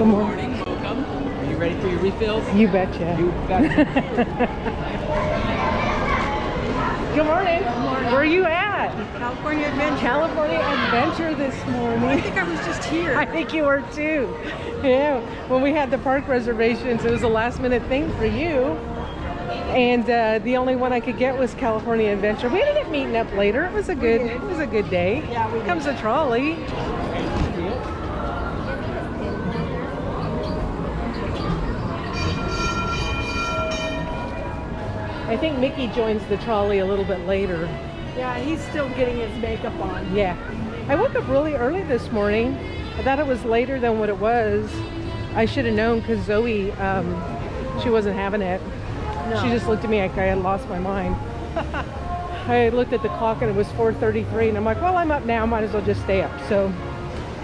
Good morning. Welcome. Are you ready for your refills? You betcha. You betcha. Good morning. Good morning. Where are you at? California Adventure. California Adventure this morning. I think I was just here. I think you were too. Yeah. When we had the park reservations, it was a last minute thing for you. And the only one I could get was California Adventure. We ended up meeting up later. It was a good day. Yeah, we Here comes the trolley. I think Mickey joins the trolley a little bit later. Yeah, he's still getting his makeup on. Yeah. I woke up really early this morning. I thought it was later than what it was. I should have known because Zoe, she wasn't having it. No. She just looked at me like I had lost my mind. I looked at the clock and it was 4:33 and I'm like, well, I'm up now. Might as well just stay up. So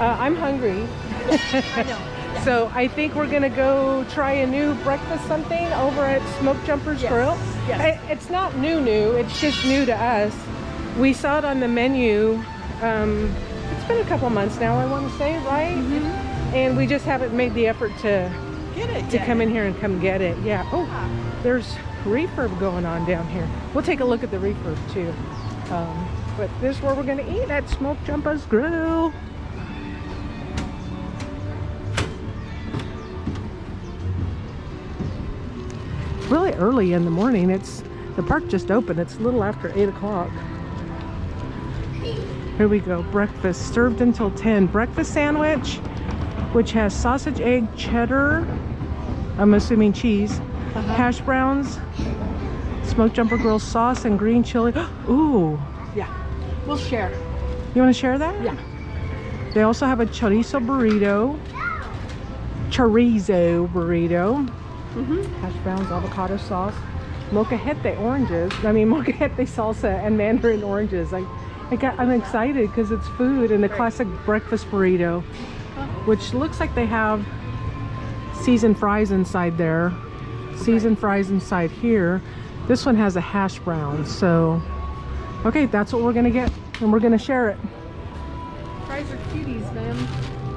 I'm hungry. I know. So I think we're gonna go try a new breakfast something over at Smoke Jumpers Grill. Yes. It's not new, it's just new to us. We saw it on the menu. It's been a couple months now, I want to say, right? Mm-hmm. And we just haven't made the effort to Get it. come in here and come get it. Yeah. Oh, there's refurb going on down here. We'll take a look at the refurb too. But this is where we're gonna eat at Smoke Jumpers Grill. Really early in the morning. The park just opened. It's a little after 8 o'clock. Here we go. Breakfast served until 10. Breakfast sandwich, which has sausage, egg, cheddar, I'm assuming cheese, hash browns, Smoke Jumper Grill sauce, and green chili. Ooh. Yeah. We'll share. You want to share that? Yeah. They also have a chorizo burrito. Hash browns, avocado sauce, molcajete oranges. Molcajete salsa and mandarin oranges. I'm excited because it's food and the classic breakfast burrito, which looks like they have seasoned fries inside there, seasoned fries inside here. This one has a hash brown. So, okay, that's what we're gonna get, and we're gonna share it. Fries are cuties, man.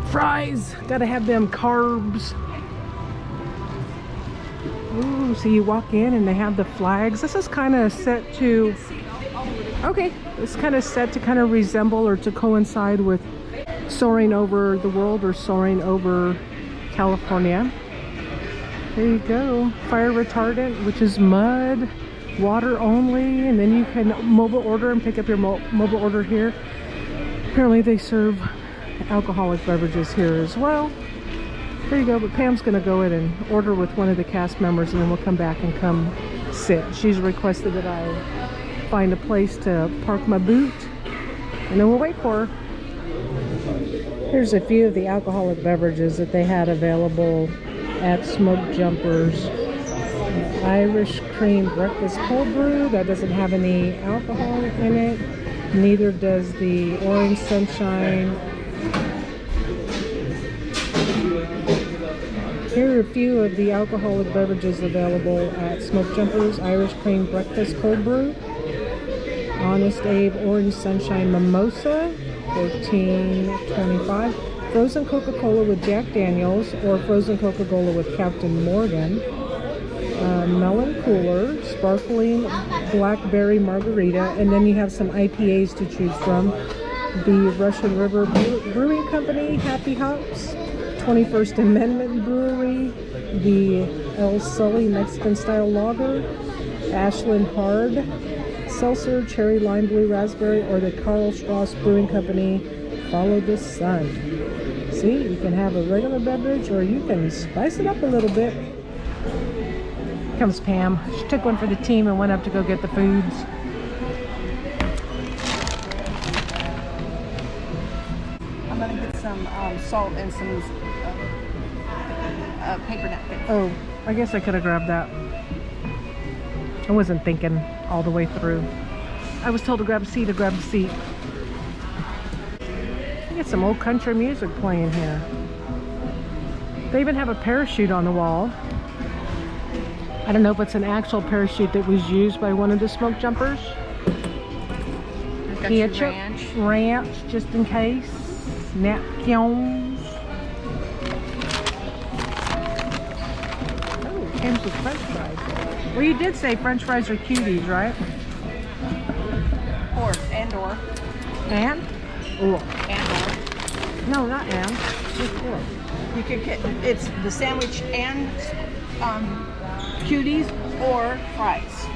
Fries, gotta have them carbs. Ooh, so you walk in and they have the flags. This is kind of set to, okay, it's kind of set to kind of resemble or to coincide with Soaring Over the World or Soaring Over California. There you go. Fire retardant, which is mud, water only, and then you can mobile order and pick up your mobile order here. Apparently they serve alcoholic beverages here as well. There you go, but Pam's gonna go in and order with one of the cast members and then we'll come back and come sit. She's requested that I find a place to park my boot and then we'll wait for her. Here's a few of the alcoholic beverages that they had available at Smoke Jumpers. Irish cream breakfast cold brew, that doesn't have any alcohol in it. Neither does the orange sunshine. Here are a few of the alcoholic beverages available at Smoke Jumpers. Irish cream breakfast cold brew. Honest Abe orange sunshine mimosa, $14.25. Frozen Coca-Cola with Jack Daniels or frozen Coca-Cola with Captain Morgan. Melon cooler, sparkling blackberry margarita, and then you have some IPAs to choose from. The Russian River Brewing Company, Happy Hops. 21st Amendment Brewery, the El Sully Mexican Style Lager, Ashland Hard Seltzer, Cherry Lime Blue Raspberry, or the Karl Strauss Brewing Company, Follow the Sun. See, you can have a regular beverage or you can spice it up a little bit. Here comes Pam. She took one for the team and went up to go get the foods. I'm gonna get some salt and some paper napkins. Oh, I guess I could have grabbed that. I wasn't thinking all the way through. I was told to grab a seat, I grabbed a seat. You get some old country music playing here. They even have a parachute on the wall. I don't know if it's an actual parachute that was used by one of the Smoke Jumpers. Ketchup, ranch, just in case. Napkins. And some French fries. Well, you did say French fries are cuties, right? Or. And? Or. No, not and. Just or. You could get, it's the sandwich and cuties or fries.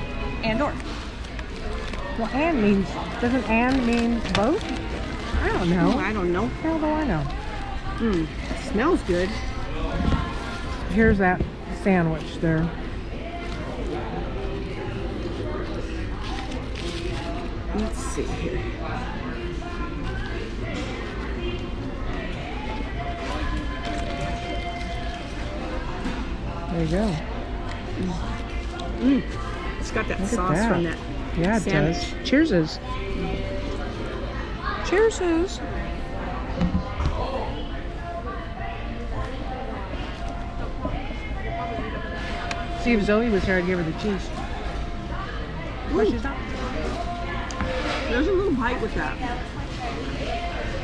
Or. Well, and means, doesn't and mean both? I don't know. Oh, I don't know. How do I know? Smells good. Here's that sandwich there. Let's see here. There you go. It's got that Look at sauce that. from that. Yeah, it sandwich. does. Cheerses. Cheerses. See, if Zoe was here, I'd give her the cheese. But she's not. There's a little bite with that.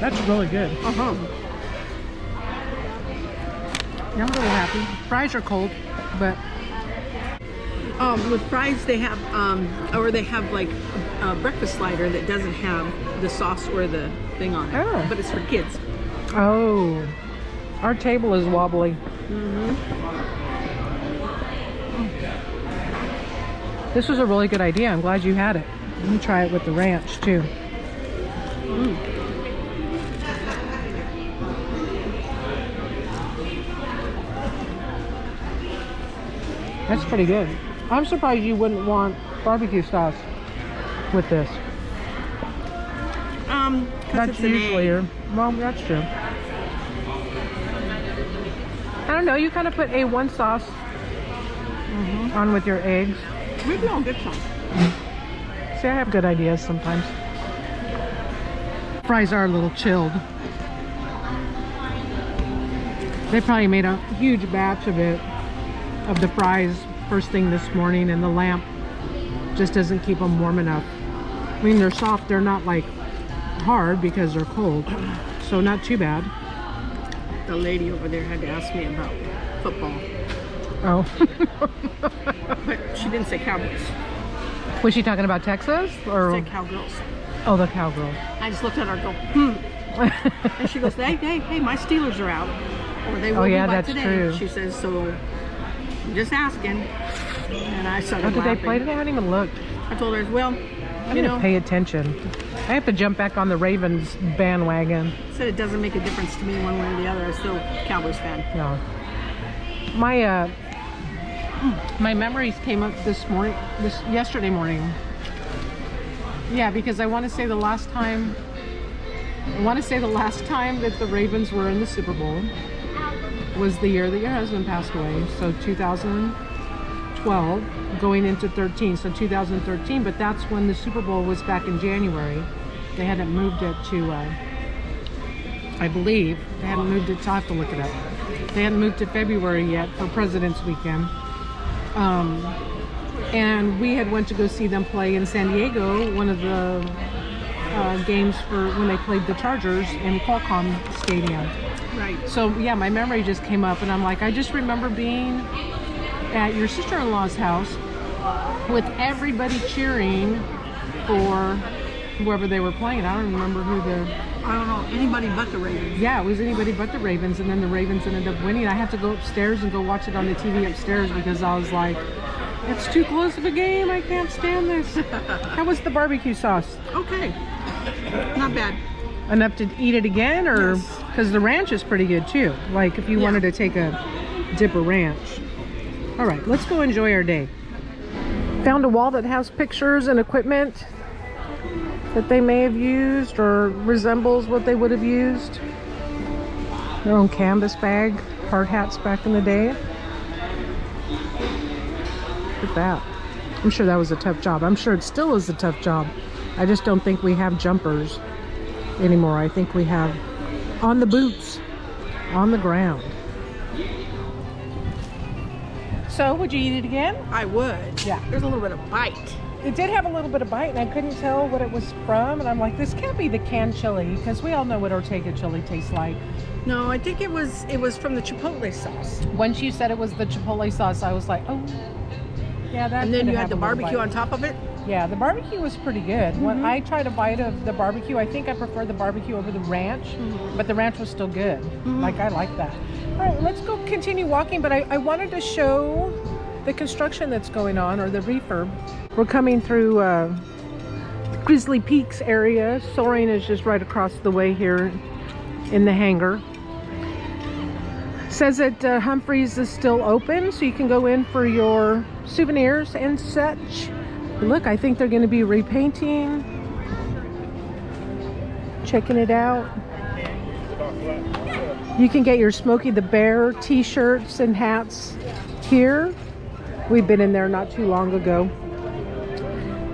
That's really good. Uh-huh. I'm a little happy. Fries are cold, but With fries, they have, or they have like a breakfast slider that doesn't have the sauce or the thing on it. Oh. But it's for kids. oh, our table is wobbly. This was a really good idea. I'm glad you had it. Let me try it with the ranch too. That's pretty good. I'm surprised you wouldn't want barbecue sauce with this. 'Cause That's it's an usually egg. your, well, that's true. I don't know, you kind of put A1 sauce on with your eggs. Maybe I'll get some. See, I have good ideas sometimes. Fries are a little chilled. They probably made a huge batch of it, of the fries, first thing this morning, and the lamp just doesn't keep them warm enough. I mean, they're soft, they're not like hard because they're cold, so not too bad. The lady over there had to ask me about football, Oh. but she didn't say Cowboys. Was she talking about Texas She or? said Cowgirls. Oh, the cowgirl. I just looked at her and go, And she goes, hey, my Steelers are out. Or they will Oh, yeah, be by that's today. true. She says, so I'm just asking. And I started Oh, did laughing. they play today? I haven't even looked. I told her, well, I you need know, to pay attention. I have to jump back on the Ravens bandwagon. said it doesn't make a difference to me one way or the other. I'm still a Cowboys fan. No. My memories came up yesterday morning. Yeah, because I want to say the last time that the Ravens were in the Super Bowl was the year that your husband passed away. So 2012 going into 13. So 2013, but that's when the Super Bowl was back in January. They hadn't moved it to, I believe, they hadn't moved it to, I'll have to look it up. They hadn't moved to February yet for President's Weekend. And we had went to go see them play in San Diego, one of the games for when they played the Chargers in Qualcomm Stadium. Right. So yeah, my memory just came up and I'm like, I just remember being at your sister-in-law's house with everybody cheering for whoever they were playing. I don't remember who the... I don't know, anybody but the Ravens. Yeah, it was anybody but the Ravens, and then the Ravens ended up winning. I had to go upstairs and go watch it on the TV upstairs because I was like, it's too close of a game. I can't stand this. How was the barbecue sauce? Okay. Not bad. Enough to eat it again, or Yes. because the ranch is pretty good too. Like if you Yeah. wanted to take a dip of ranch. All right, let's go enjoy our day. Found a wall that has pictures and equipment that they may have used or resembles what they would have used. Their own canvas bag, hard hats back in the day. Look at that. I'm sure that was a tough job. I'm sure it still is a tough job. I just don't think we have jumpers anymore. I think we have on the boots, on the ground. So, would you eat it again? I would. Yeah. There's a little bit of bite. It did have a little bit of bite, and I couldn't tell what it was from. And I'm like, this can't be the canned chili, because we all know what Ortega chili tastes like. No, I think it was from the chipotle sauce. Once you said it was the chipotle sauce, I was like, oh, yeah, that. And then could you have had the a little barbecue bite. on top of it. Yeah, the barbecue was pretty good. When I tried a bite of the barbecue, I think I preferred the barbecue over the ranch, but the ranch was still good. Like, I like that. All right, let's go continue walking, but I wanted to show the construction that's going on, or the refurb. We're coming through Grizzly Peaks area. Soaring is just right across the way here in the hangar. Says that Humphreys is still open, so you can go in for your souvenirs and such. Look, I think they're going to be repainting. Checking it out. You can get your Smokey the Bear t-shirts and hats here. We've been in there not too long ago.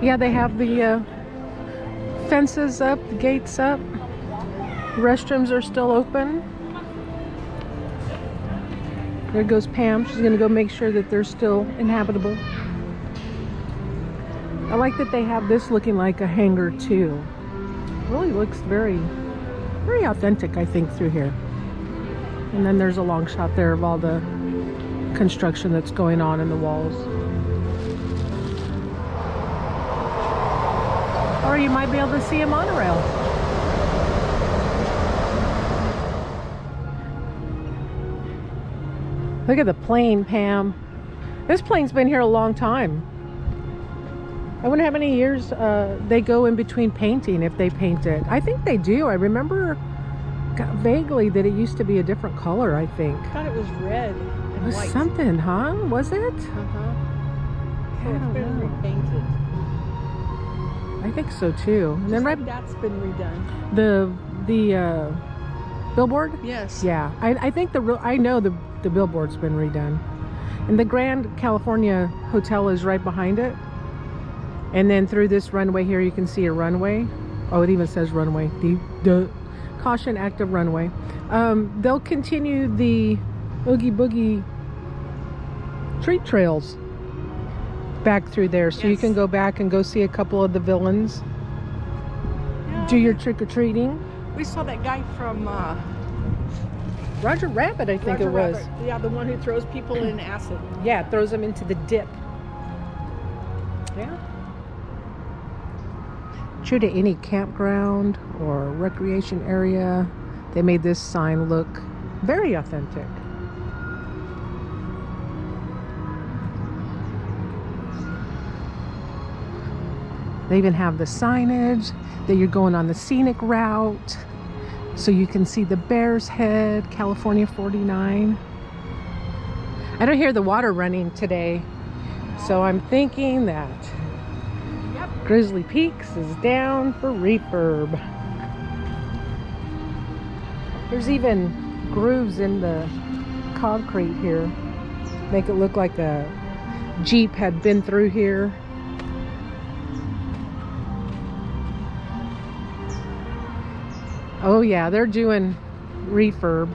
Yeah, they have the fences up, the gates up. Restrooms are still open. There goes Pam. She's going to go make sure that they're still inhabitable. I like that they have this looking like a hangar too. Really looks very, very authentic, I think, through here. And then there's a long shot there of all the construction that's going on in the walls. Or you might be able to see a monorail. Look at the plane, Pam. This plane's been here a long time. I wonder how many years they go in between painting, if they paint it. I think they do. I remember vaguely that it used to be a different color, I think. I thought it was red and It was white. something, huh? Was it? So I it's don't been know. repainted. I think so too. And then right, That's been redone. the billboard? Yes. Yeah, I think I know the billboard's been redone. And the Grand California Hotel is right behind it. And then through this runway here, you can see a runway. Oh, it even says runway. The caution active runway. They'll continue the Oogie Boogie treat trails back through there. So you Yes. can go back and go see a couple of the villains. Yeah. Do your trick-or-treating. We saw that guy from Roger Rabbit, I think Roger it was. Rabbit. Yeah, the one who throws people in acid. Yeah, it throws them into the dip. Yeah. True to any campground or recreation area, they made this sign look very authentic. They even have the signage that you're going on the scenic route, so you can see the Bear's Head, California 49. I don't hear the water running today, so I'm thinking that Grizzly Peaks is down for refurb. There's even grooves in the concrete here. Make it look like a Jeep had been through here. Oh yeah, they're doing refurb.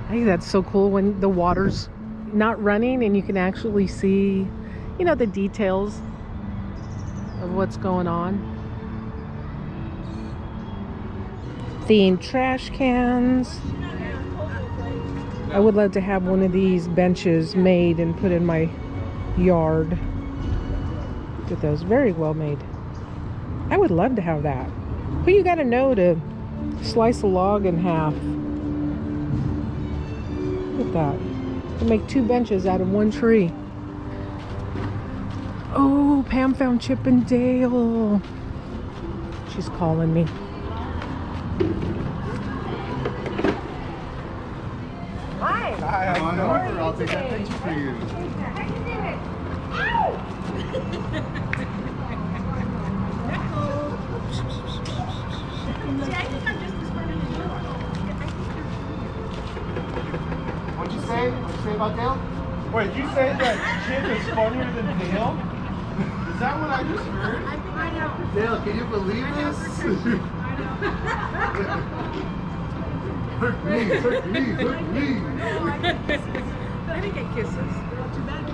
I think that's so cool when the water's not running and you can actually see, you know, the details of what's going on. Themed trash cans. I would love to have one of these benches made and put in my yard. Look at those, very well made. I would love to have that. But you gotta know to slice a log in half. Look at that. You can make 2 benches out of 1 tree. Oh, Pam found Chip and Dale. She's calling me. Hi. Hi, come on over. I'll take that picture for you. What'd you say? What'd you say about Dale? Wait, you say that Chip is funnier than Dale? Is that what I just heard? I know. Dale, can you believe this? Hurt me, hurt me, hurt me. I didn't get kisses. Too bad.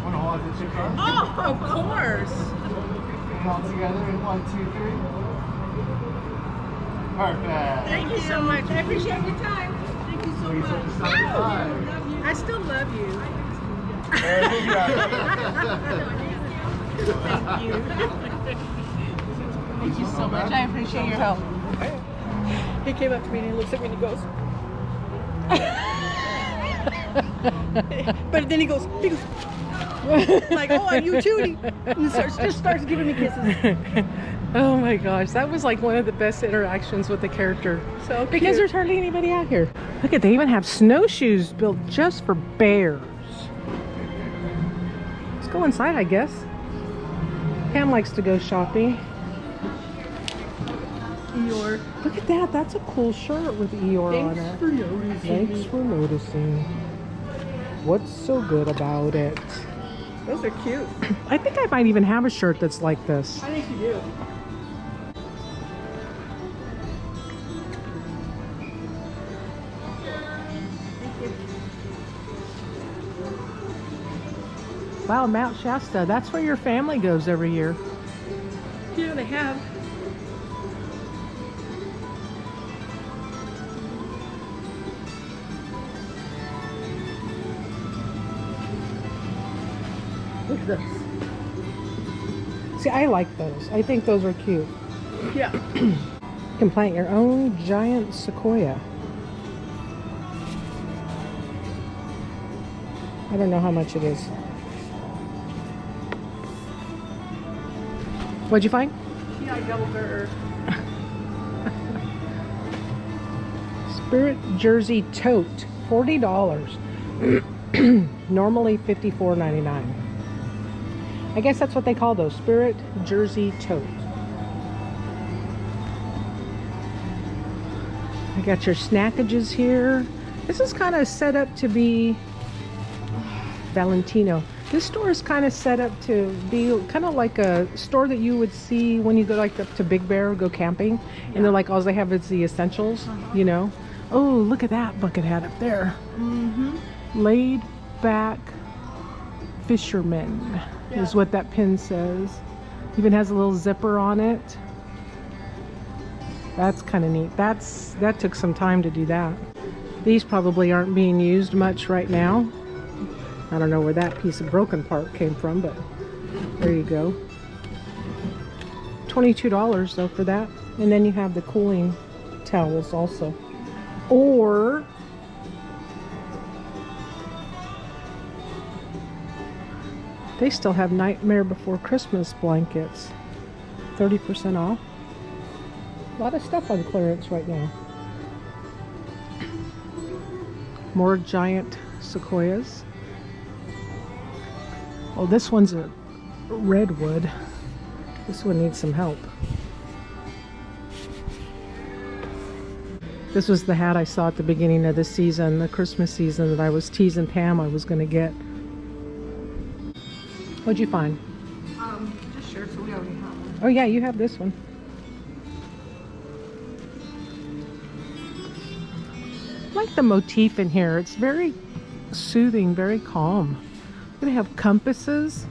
Want to hold the chip on? Oh, of course. All together in 1, 2, 3. Perfect. Thank you so much. I appreciate your time. Thank you so much. I still love you. Thank you. Thank you so much. I appreciate your help. He came up to me and he looks at me and he goes. But then he goes like, oh, are you too? And he just starts giving me kisses. Oh my gosh, that was like one of the best interactions with the character. So cute. Because there's hardly anybody out here. Look at, they even have snowshoes built just for bears. Let's go inside, I guess. Pam likes to go shopping. Eeyore. Look at that, that's a cool shirt with Eeyore on it. Thanks for noticing. What's so good about it? Those are cute. I think I might even have a shirt that's like this. I think you do. Wow, Mount Shasta, that's where your family goes every year. Yeah, they have. Look at this. See, I like those. I think those are cute. Yeah. You can plant your own giant sequoia. I don't know how much it is. What'd you find? Yeah, double burger. Spirit Jersey Tote, $40. Normally $54.99. I guess that's what they call those, Spirit Jersey Tote. I got your snackages here. This is kind of set up to be Valentino. This store is kind of set up to be kind of like a store that you would see when you go like up to Big Bear, go camping, and they're like, all they have is the essentials, you know. Oh, look at that bucket hat up there. Laid back fisherman is what that pin says. Even has a little zipper on it. That's kind of neat. That took some time to do that. These probably aren't being used much right now. I don't know where that piece of broken part came from, but there you go. $22 though for that. And then you have the cooling towels also. Or they still have Nightmare Before Christmas blankets. 30% off. A lot of stuff on clearance right now. More giant sequoias. Oh, this one's a redwood. This one needs some help. This was the hat I saw at the beginning of the season, the Christmas season, that I was teasing Pam I was going to get. What'd you find? Just shirts, so we already have one. Oh yeah, you have this one. I like the motif in here. It's very soothing, very calm. We're gonna have compasses,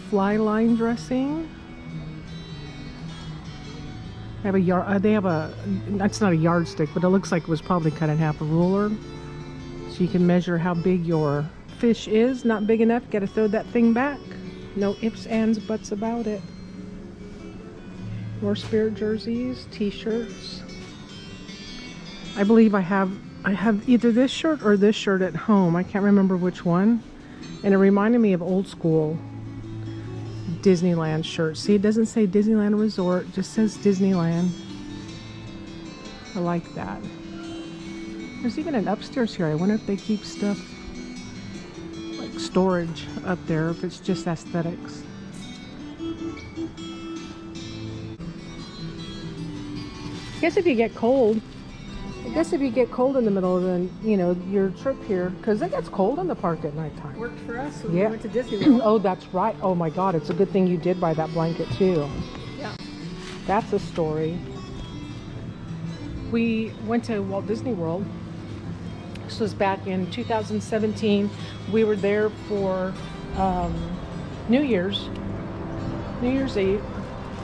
fly line dressing. They have a yard. They have a. That's not a yardstick, but it looks like it was probably cut in half, a ruler, so you can measure how big your fish is. Not big enough, got to throw that thing back. No ifs, ands, buts about it. More Spirit jerseys, t-shirts. I believe I have either this shirt or this shirt at home. I can't remember which one. And it reminded me of old school Disneyland shirts. See, it doesn't say Disneyland Resort, it just says Disneyland. I like that. There's even an upstairs here. I wonder if they keep stuff like storage up there, if it's just aesthetics. I guess if you get cold, in the middle of the, you know, your trip here, because it gets cold in the park at nighttime. Worked for us when we went to Disney World. Oh, that's right. Oh my God, it's a good thing you did buy that blanket too. Yeah. That's a story. We went to Walt Disney World. This was back in 2017. We were there for New Year's Eve.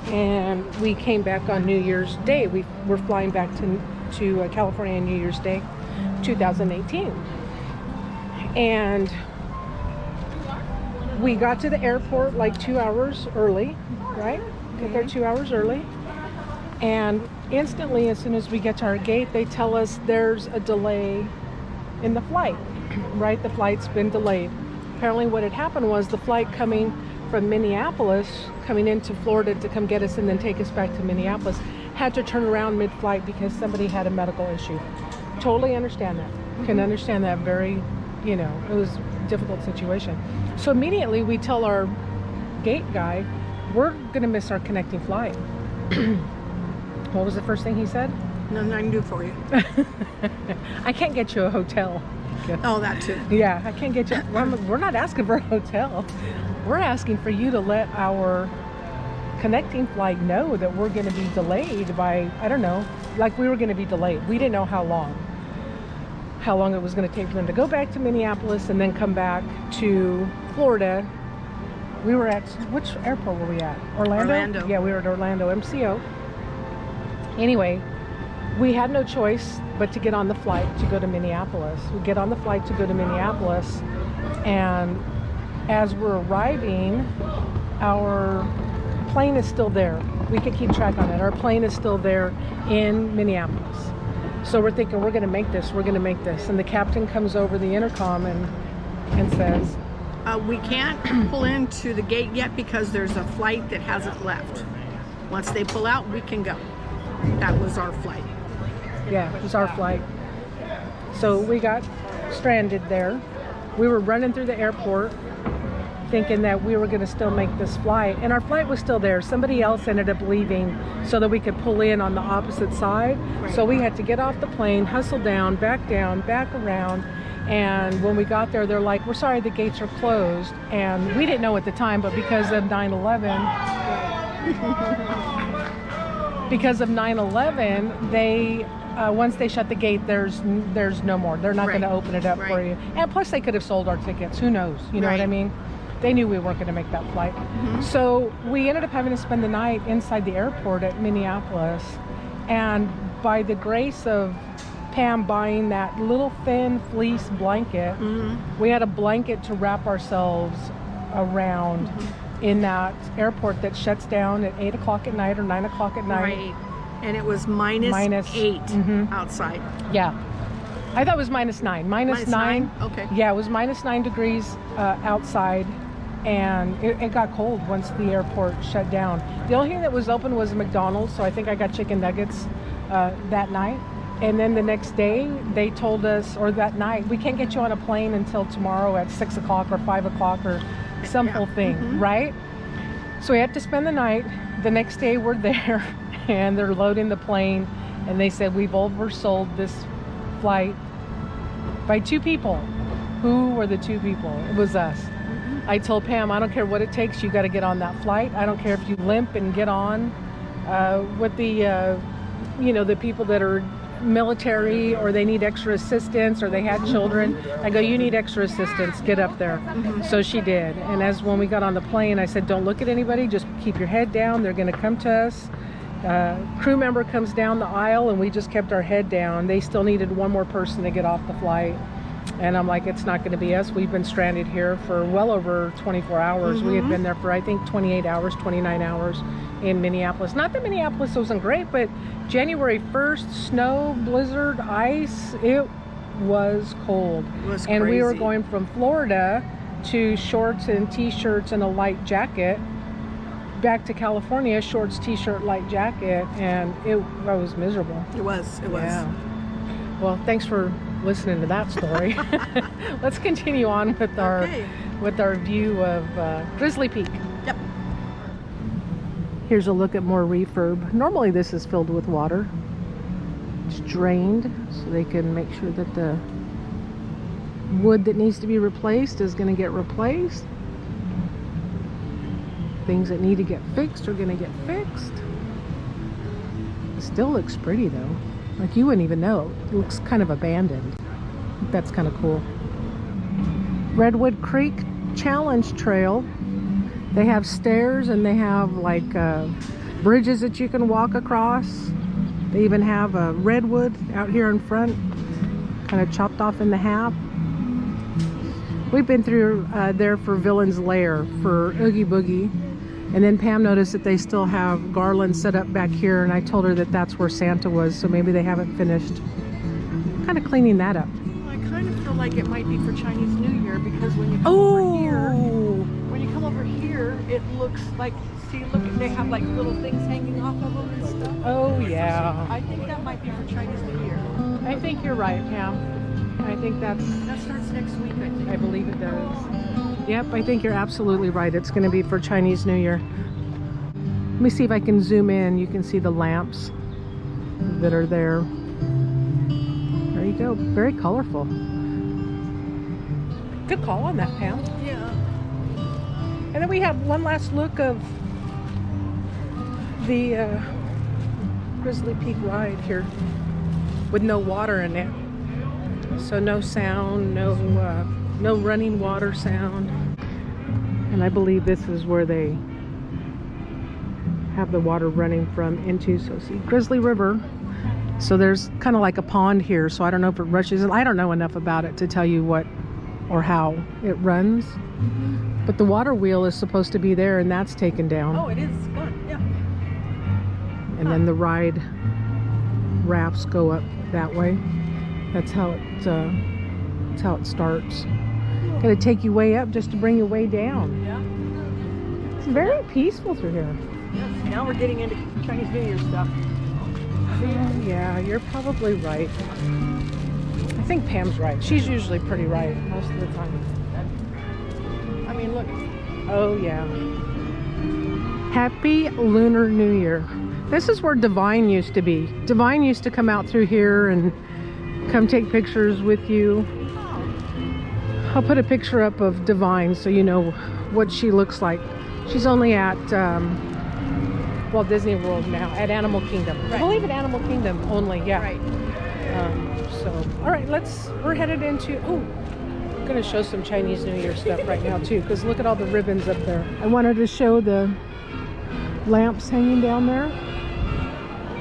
and we came back on New Year's Day. We were flying back to California on New Year's Day 2018, and we got to the airport like 2 hours early, right? Get there 2 hours early, and instantly as soon as we get to our gate, they tell us there's a delay in the flight, right? The flight's been delayed. Apparently what had happened was the flight coming from Minneapolis, coming into Florida to come get us and then take us back to Minneapolis, had to turn around mid-flight because somebody had a medical issue. Totally understand that. Can understand that. Very, you know, it was a difficult situation. So immediately we tell our gate guy, we're gonna miss our connecting flight. What was the first thing he said? Nothing I can do for you. I can't get you a hotel. Oh, that too. Yeah, I can't get you. We're not asking for a hotel. We're asking for you to let our connecting flight know that we're going to be delayed by, I don't know, like we were going to be delayed. We didn't know how long it was going to take for them to go back to Minneapolis and then come back to Florida. We were at, which airport were we at? Orlando? Yeah, we were at Orlando MCO. Anyway, we had no choice but to get on the flight to go to Minneapolis. We get on the flight to go to Minneapolis, and as we're arriving, our plane is still there. We could keep track on it. Our plane is still there in Minneapolis. So we're thinking, we're gonna make this, we're gonna make this. And the captain comes over the intercom and says, we can't pull into the gate yet because there's a flight that hasn't left. Once they pull out, we can go. That was our flight. Yeah, it was our flight. So we got stranded there. We were running through the airport thinking that we were going to still make this flight, and our flight was still there. Somebody else ended up leaving so that we could pull in on the opposite side. Right. So we had to get off the plane, hustle down, back around, and when we got there, they're like, we're sorry, the gates are closed. And we didn't know at the time, but because of 9/11 they once they shut the gate, there's no more. They're not going to open it up for you. And plus they could have sold our tickets, who knows, you know what I mean? They knew we weren't going to make that flight. So we ended up having to spend the night inside the airport at Minneapolis, and by the grace of Pam buying that little thin fleece blanket, we had a blanket to wrap ourselves around in that airport that shuts down at 8 o'clock at night or 9 o'clock at night. Right. And it was minus 8 outside. Yeah. I thought it was -9. Minus 9? Okay. Yeah, it was -9 degrees outside, and it got cold once the airport shut down. The only thing that was open was a McDonald's, so I think I got chicken nuggets that night. And then the next day, they told us, or that night, we can't get you on a plane until tomorrow at 6 o'clock or 5 o'clock or some whole thing, right? So we had to spend the night. The next day we're there, and they're loading the plane, and they said, we've oversold this flight by 2 people. Who were the 2 people? It was us. I told Pam, I don't care what it takes, you got to get on that flight. I don't care if you limp and get on with the, you know, the people that are military or they need extra assistance or they had children. I go, you need extra assistance, get up there. So she did. And as when we got on the plane, I said, don't look at anybody, just keep your head down, they're going to come to us. Crew member comes down the aisle, and we just kept our head down. They still needed one more person to get off the flight, and I'm like, it's not going to be us. We've been stranded here for well over 24 hours. We had been there for I think 28 hours, 29 hours in Minneapolis. Not that Minneapolis wasn't great, but January 1st, snow, blizzard, ice, it was cold. It was crazy. And we were going from Florida to shorts and t-shirts and a light jacket, back to California, shorts, t-shirt, light jacket, and I was miserable. It was. Yeah. Well, thanks for listening to that story. Let's continue on with our view of Grizzly Peak. Yep. Here's a look at more refurb. Normally this is filled with water. It's drained so they can make sure that the wood that needs to be replaced is going to get replaced. Things that need to get fixed are going to get fixed. It still looks pretty though. Like you wouldn't even know. It looks kind of abandoned. That's kind of cool. Redwood Creek Challenge Trail. They have stairs and they have like bridges that you can walk across. They even have a redwood out here in front, kind of chopped off into half. We've been through there for Villain's Lair for Oogie Boogie. And then Pam noticed that they still have garlands set up back here, and I told her that that's where Santa was, so maybe they haven't finished kind of cleaning that up. I kind of feel like it might be for Chinese New Year, because when you come over here, it looks like, see, look, they have like little things hanging off of them and stuff. Oh yeah. I think that might be for Chinese New Year. I think you're right, Pam. I think that starts next week, I think. I believe it does. Yep, I think you're absolutely right. It's going to be for Chinese New Year. Let me see if I can zoom in. You can see the lamps that are there. There you go. Very colorful. Good call on that, Pam. Yeah. And then we have one last look of the Grizzly Peak ride here with no water in it. So no sound, no running water sound. And I believe this is where they have the water running from into, so see, Grizzly River. So there's kind of like a pond here, so I don't know if it rushes. I don't know enough about it to tell you what or how it runs. But the water wheel is supposed to be there, and that's taken down. Oh, it is gone, yeah. And then the ride rafts go up that way. That's how it starts. Gonna take you way up just to bring you way down. Yeah. It's very peaceful through here. Yes, now we're getting into Chinese New Year stuff. Oh, yeah, you're probably right. I think Pam's right. She's usually pretty right most of the time. I mean, look. Oh, yeah. Happy Lunar New Year. This is where Divine used to be. Divine used to come out through here and come take pictures with you. I'll put a picture up of Divine so you know what she looks like. She's only at Walt Disney World now, at Animal Kingdom. Right. I believe at Animal Kingdom only, yeah. Right. All right, we're headed into, I'm gonna show some Chinese New Year stuff right now too, because look at all the ribbons up there. I wanted to show the lamps hanging down there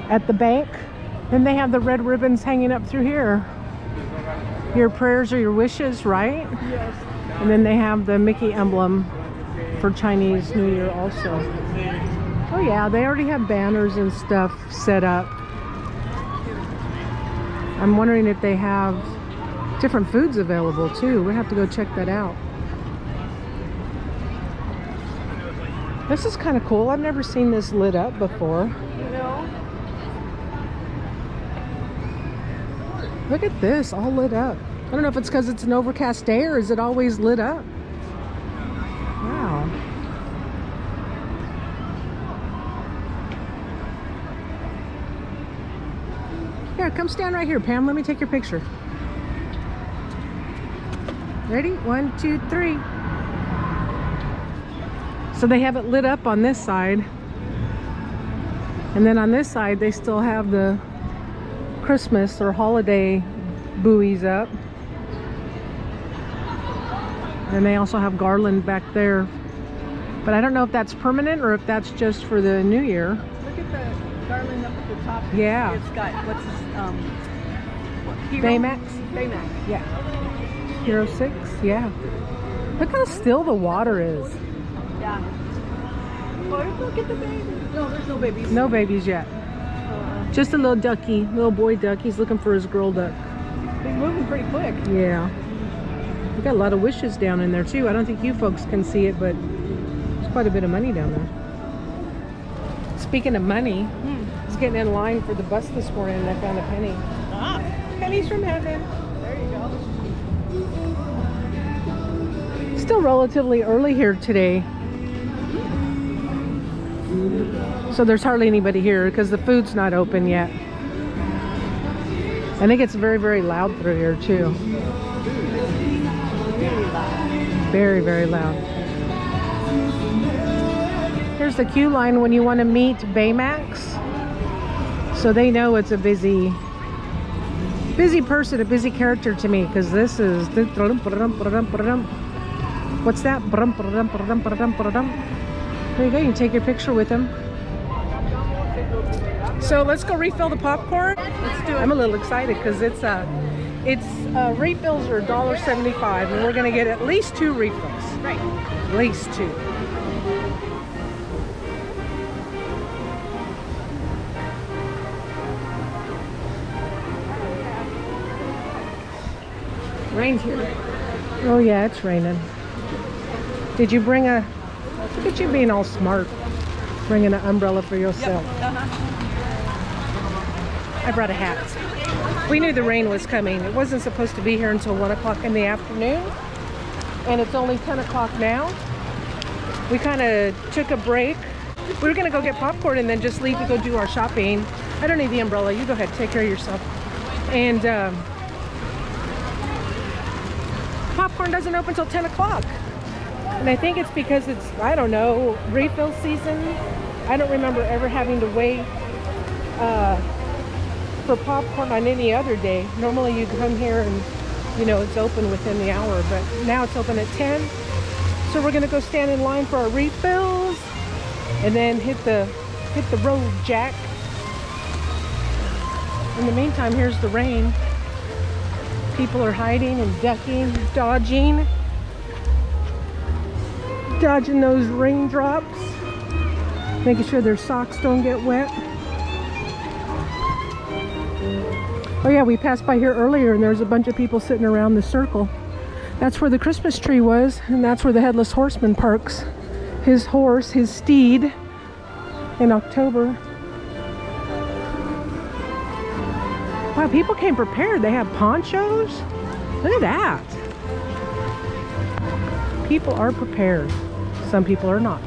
at the bank. Then they have the red ribbons hanging up through here. Your prayers are your wishes, right? Yes. And then they have the Mickey emblem for Chinese New Year also. Oh yeah, they already have banners and stuff set up. I'm wondering if they have different foods available too. We'll have to go check that out. This is kind of cool. I've never seen this lit up before. No. Look at this, all lit up. I don't know if it's because it's an overcast day or is it always lit up? Wow. Here, come stand right here, Pam. Let me take your picture. Ready? 1, 2, 3. So they have it lit up on this side. And then on this side, they still have the Christmas or holiday buoys up. And they also have garland back there. But I don't know if that's permanent or if that's just for the New Year. Look at the garland up at the top. Yeah. It's got, what's his, Hero? Baymax? Baymax. Yeah. Hero 6? Yeah. Look how still the water is. Yeah. Oh, look at the babies. No, there's no babies. No babies yet. Just a little ducky, little boy duck. He's looking for his girl duck. They're moving pretty quick. Yeah. We got a lot of wishes down in there too. I don't think you folks can see it, but there's quite a bit of money down there. Speaking of money, I was getting in line for the bus this morning and I found a penny. Ah, Pennies from heaven. there you go. Still relatively early here today. So there's hardly anybody here because the food's not open yet. I think it's very, very loud through here too. Very, very loud. Here's the queue line when you want to meet Baymax. So they know it's a busy person, a busy character to me, because this is... What's that? There you go, you can take your picture with him. So let's go refill the popcorn. Let's do it. I'm a little excited because it's refills are $1.75 and we're gonna get at least 2 refills. Right. At least 2. Rain's here. Oh yeah, it's raining. Did you bring a, look at you being all smart, bringing an umbrella for yourself. I brought a hat. We knew the rain was coming. It wasn't supposed to be here until 1 o'clock in the afternoon, and it's only 10 o'clock now. We kind of took a break. We were gonna go get popcorn and then just leave to go do our shopping. I don't need the umbrella. You go ahead, take care of yourself. And popcorn doesn't open till 10 o'clock. And I think it's because it's, I don't know, refill season. I don't remember ever having to wait for popcorn on any other day. Normally you come here and, you know, it's open within the hour, but now it's open at 10. So we're gonna go stand in line for our refills and then hit the road, Jack. In the meantime, here's the rain. People are hiding and ducking, dodging those raindrops, making sure their socks don't get wet. Oh yeah, we passed by here earlier and there was a bunch of people sitting around the circle. That's where the Christmas tree was, and that's where the Headless Horseman parks his horse, his steed, in October. Wow, people came prepared. They have ponchos. Look at that. People are prepared. Some people are not.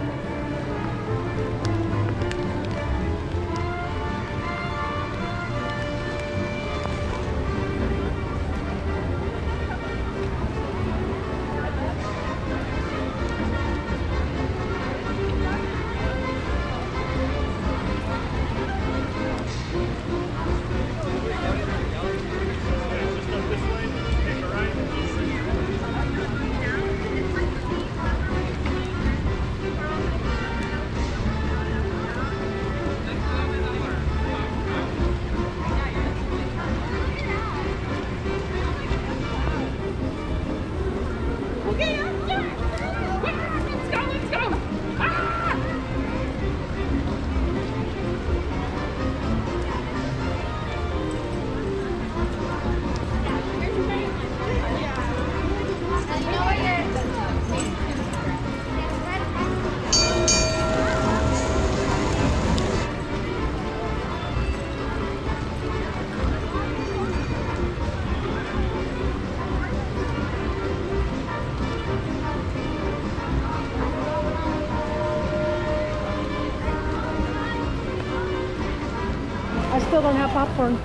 I still don't have popcorn.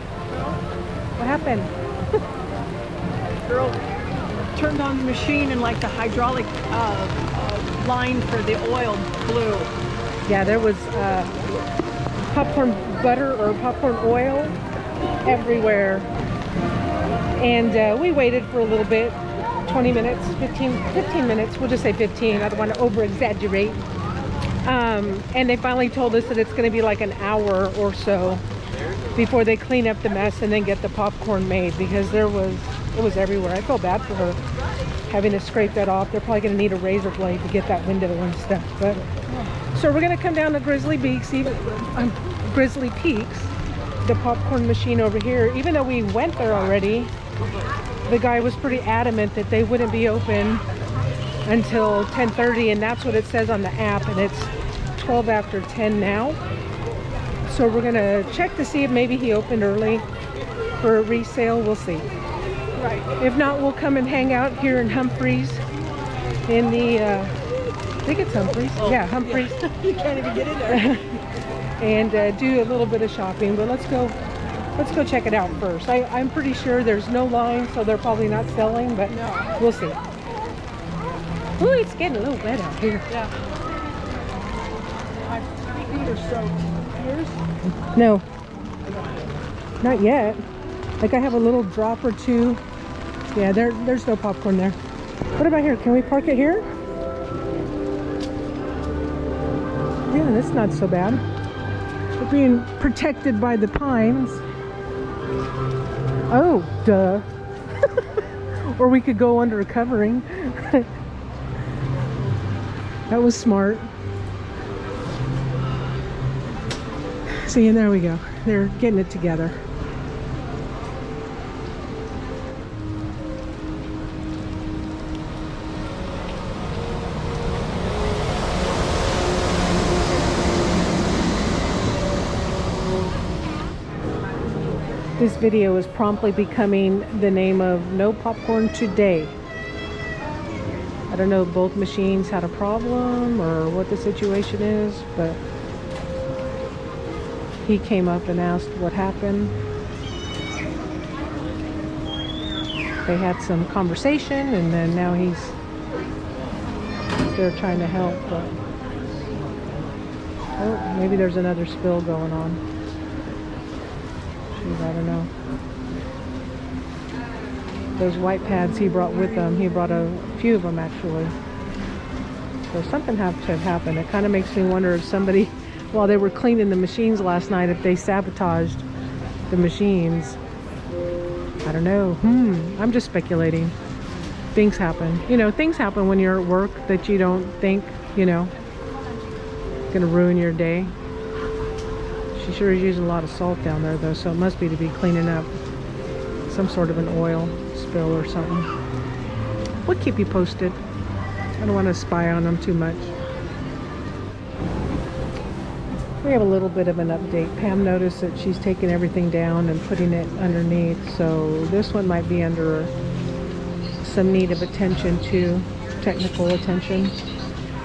What happened? Girl turned on the machine and like the hydraulic line for the oil blew. Yeah, there was popcorn butter or popcorn oil everywhere. And we waited for a little bit, 20 minutes, 15 minutes. We'll just say 15. I don't want to over exaggerate. And they finally told us that it's going to be like an hour or so before they clean up the mess and then get the popcorn made, because it was everywhere. I feel bad for her having to scrape that off. They're probably going to need a razor blade to get that window and stuff. But so we're going to come down to Grizzly Peaks, Grizzly Peaks, the popcorn machine over here. Even though we went there already, the guy was pretty adamant that they wouldn't be open until 10:30, and that's what it says on the app, and it's 12 after 10 now. So we're gonna check to see if maybe he opened early for a resale. We'll see. Right. If not, we'll come and hang out here in Humphreys in the, I think it's Humphreys. Oh, yeah, Humphreys. Yeah. You can't even get in there. And do a little bit of shopping, but let's go check it out first. I'm pretty sure there's no line, so they're probably not selling, but No. we'll see. Ooh, it's getting a little wet out here. Yeah. My feet are soaked. Yours? No, not yet. Like I have a little drop or two. Yeah, there's no popcorn there. What about here? Can we park it here? Yeah, that's not so bad. We're being protected by the pines. Oh, duh. Or we could go under a covering. That was smart. See, and there we go. They're getting it together. This video is promptly becoming the name of No Popcorn Today. I don't know if both machines had a problem or what the situation is, but he came up and asked what happened. They had some conversation, and then now they're trying to help, but oh, maybe there's another spill going on. Jeez, I don't know. Those white pads he brought with him, he brought a few of them actually. So something had to have happened. It kind of makes me wonder if somebody, while they were cleaning the machines last night, if they sabotaged the machines. I don't know. I'm just speculating. Things happen. You know, things happen when you're at work that you don't think, you know, gonna ruin your day. She sure is using a lot of salt down there though, so it must be to be cleaning up some sort of an oil spill or something. We'll keep you posted. I don't want to spy on them too much. We have a little bit of an update. Pam noticed that she's taking everything down and putting it underneath, so this one might be under some need of attention too, technical attention.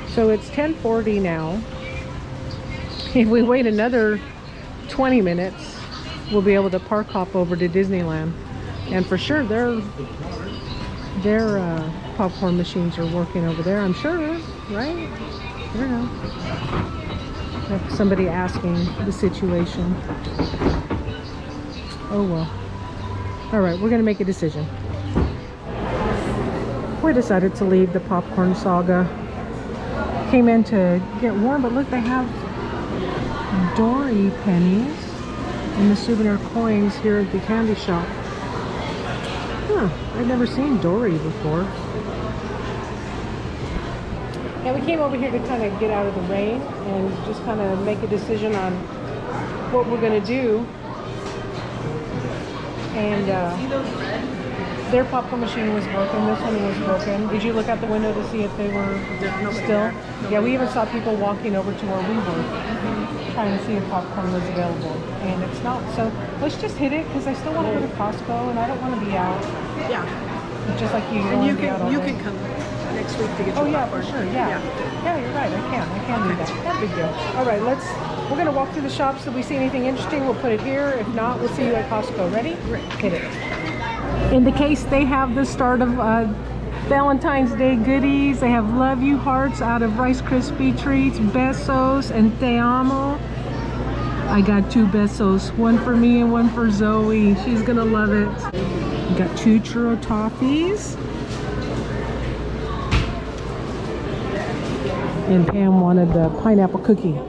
So it's 10:40 now. If we wait another 20 minutes, we'll be able to park hop over to Disneyland. And for sure, their popcorn machines are working over there, I'm sure, right? I don't know. Have somebody asking the situation. Oh well. All right, we're gonna make a decision. We decided to leave the popcorn saga. Came in to get warm, but look, they have Dory pennies and the souvenir coins here at the candy shop. Huh, I've never seen Dory before. Yeah, we came over here to kind of get out of the rain and just kind of make a decision on what we're going to do. And their popcorn machine was broken. This one was broken. Did you look out the window to see if they were still? Yeah, we even saw people walking over to where we were, trying to see if popcorn was available, and it's not. So let's just hit it, because I still want to go to Costco, and I don't want to be out. Yeah. Just like you. And you can come next week to get your yeah, popcorn. for sure. Yeah, you're right. I can do that. Not a big deal. All right, we're gonna walk through the shops. If we see anything interesting, we'll put it here. If not, we'll see you at Costco. Ready? Hit it. In the case, they have the start of Valentine's Day goodies. They have Love You hearts out of Rice Krispie treats, Besos, and Te Amo. I got 2 Besos, one for me and one for Zoe. She's gonna love it. We got 2 churro toffees. And Pam wanted the pineapple cookie.